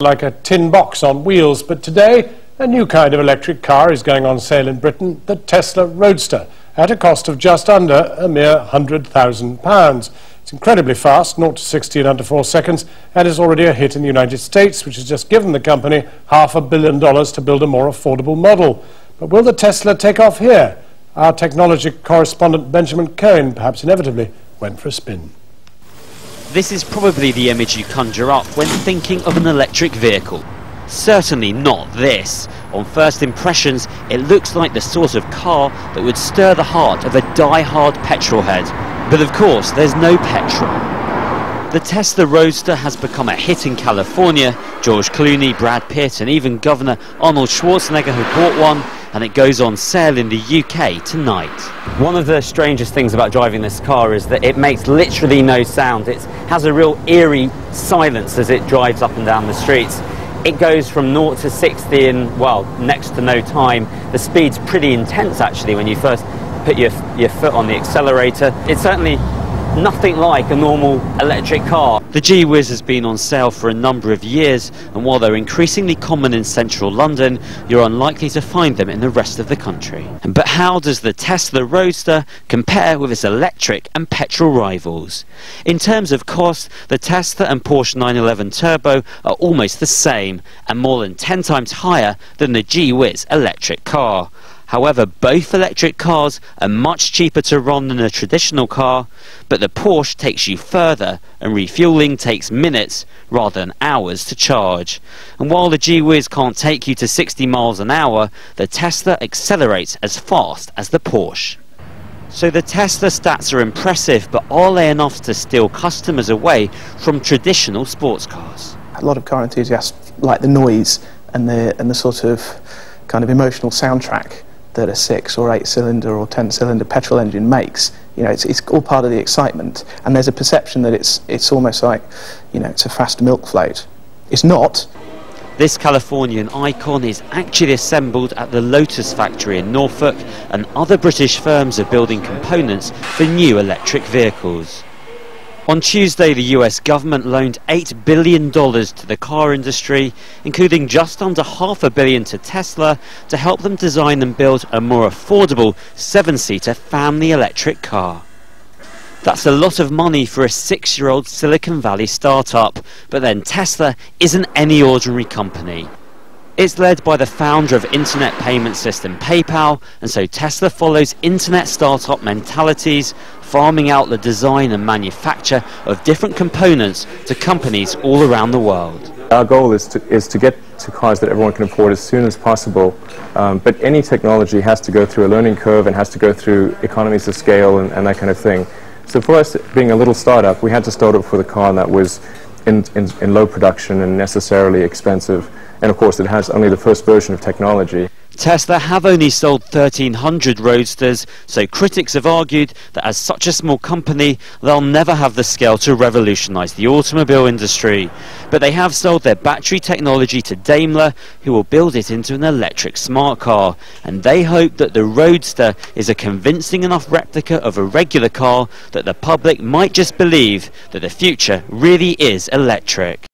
like a tin box on wheels, but today a new kind of electric car is going on sale in Britain, the Tesla Roadster, at a cost of just under a mere £100,000. It's incredibly fast, 0 to 60 in under 4 seconds, and is already a hit in the United States, which has just given the company $500 million to build a more affordable model. But will the Tesla take off here? Our technology correspondent Benjamin Cohen perhaps inevitably went for a spin. This is probably the image you conjure up when thinking of an electric vehicle. Certainly not this. On first impressions, it looks like the sort of car that would stir the heart of a die-hard petrolhead. But of course, there's no petrol. The Tesla Roadster has become a hit in California. George Clooney, Brad Pitt and even Governor Arnold Schwarzenegger have bought one, and it goes on sale in the UK tonight. One of the strangest things about driving this car is that it makes literally no sound. It has a real eerie silence as it drives up and down the streets. It goes from 0 to 60 in, well, next to no time. The speed's pretty intense actually when you first put your foot on the accelerator. It's certainly nothing like a normal electric car. The G-Wiz has been on sale for a number of years, and while they're increasingly common in central London, you're unlikely to find them in the rest of the country. But how does the Tesla Roadster compare with its electric and petrol rivals? In terms of cost, the Tesla and Porsche 911 Turbo are almost the same, and more than 10 times higher than the G-Wiz electric car. However, both electric cars are much cheaper to run than a traditional car, but the Porsche takes you further and refueling takes minutes rather than hours to charge. And while the G-Wiz can't take you to 60 miles an hour, the Tesla accelerates as fast as the Porsche. So the Tesla stats are impressive, but are they enough to steal customers away from traditional sports cars? A lot of car enthusiasts like the noise and the sort of kind of emotional soundtrack that a 6 or 8 cylinder or 10 cylinder petrol engine makes. You know, it's all part of the excitement, and there's a perception that it's almost like, you know, it's a fast milk float. It's not. This Californian icon is actually assembled at the Lotus factory in Norfolk, and other British firms are building components for new electric vehicles. On Tuesday, the US government loaned $8 billion to the car industry, including just under $500 million to Tesla, to help them design and build a more affordable 7-seater family electric car. That's a lot of money for a 6-year-old Silicon Valley startup, but then Tesla isn't any ordinary company. It's led by the founder of internet payment system PayPal, and so Tesla follows internet startup mentalities, farming out the design and manufacture of different components to companies all around the world. Our goal is to get to cars that everyone can afford as soon as possible, but any technology has to go through a learning curve and has to go through economies of scale and that kind of thing. So for us, being a little startup, we had to start off with a car that was in low production and necessarily expensive. And of course, it has only the first version of technology. Tesla have only sold 1,300 Roadsters, so critics have argued that as such a small company, they'll never have the scale to revolutionize the automobile industry. But they have sold their battery technology to Daimler, who will build it into an electric smart car. And they hope that the Roadster is a convincing enough replica of a regular car that the public might just believe that the future really is electric.